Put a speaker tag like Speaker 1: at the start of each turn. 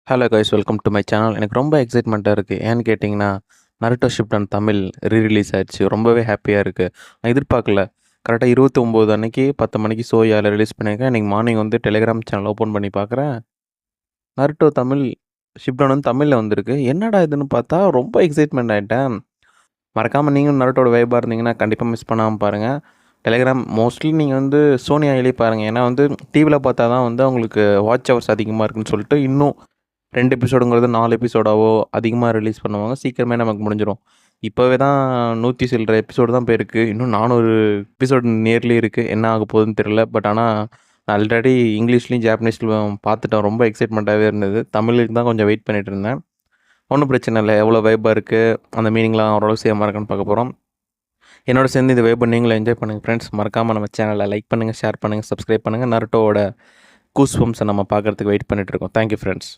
Speaker 1: Hello guys, welcome to my channel. எனக்கு ரொம்ப எக்ஸைட்மெண்ட்டாக இருக்குது. ஏன்னு கேட்டிங்கன்னா, நருட்டோ ஷிப்டன் தமிழ் ரிலீஸ் ஆயிடுச்சு. ரொம்பவே ஹாப்பியாக இருக்குது. நான் எதிர்பார்க்கல. கரெக்டாக 29 அன்னைக்கு 10 மணிக்கு சோயாவில் ரிலீஸ் பண்ணியிருக்கேன். இன்றைக்கி மார்னிங் வந்து டெலிகிராம் சேனல் ஓப்பன் பண்ணி பார்க்குறேன். நருட்டோ தமிழ் ஷிப்டன் வந்து தமிழில் வந்திருக்கு. என்னடா இதுன்னு பார்த்தா ரொம்ப எக்ஸைட்மெண்ட் ஆகிட்டேன். மறக்காமல் நீங்களும் நருட்டோட வைபாக இருந்தீங்கன்னா கண்டிப்பாக மிஸ் பண்ணாமல் பாருங்கள். டெலிகிராம் மோஸ்ட்லி நீங்கள் வந்து சோனி ஐலேயே பாருங்கள். ஏன்னா வந்து டிவியில் பார்த்தா தான் வந்து அவங்களுக்கு வாட்ச் ஹவர்ஸ் அதிகமாக இருக்குன்னு சொல்லிட்டு இன்னும் 2 எபிசோடுங்கிறது 4 எபிசோடாவோ அதிகமாக ரிலீஸ் பண்ணுவாங்க. சீக்கிரமே நமக்கு முடிஞ்சிடும். இப்போவே தான் 100 சில்லற எபிசோடு தான் போயிருக்கு. இன்னும் 400 எபிசோடு நியர்லி இருக்குது. என்ன ஆக போகுதுன்னு தெரியல. பட் ஆனால் நான் ஆல்ரெடி இங்கிலீஷ்லேயும் ஜாப்பனீஸ்லையும் பார்த்துட்டேன். ரொம்ப எக்ஸைட்மெண்ட்டாகவே இருந்தது. தமிழுக்கு தான் கொஞ்சம் வெயிட் பண்ணிட்டு இருந்தேன். ஒன்றும் பிரச்சனை இல்லை. எவ்வளோ வைப்பாக இருக்குது, அந்த மீனிங்லாம் ஓரளவு சேமாக இருக்கான்னு பார்க்க போகிறோம். என்னோட சேர்ந்து இந்த வைப்பை நீங்களும் என்ஜாய் பண்ணுங்கள் ஃப்ரெண்ட்ஸ். மறக்காமல் நம்ம சேனலை லைக் பண்ணுங்கள், ஷேர் பண்ணுங்கள், சப்ஸ்கிரைப் பண்ணுங்கள். நருட்டோவோட கூஸ் பம்ப்ஸை நம்ம பார்க்குறதுக்கு வெயிட் பண்ணிட்டு இருக்கோம். Thank you friends.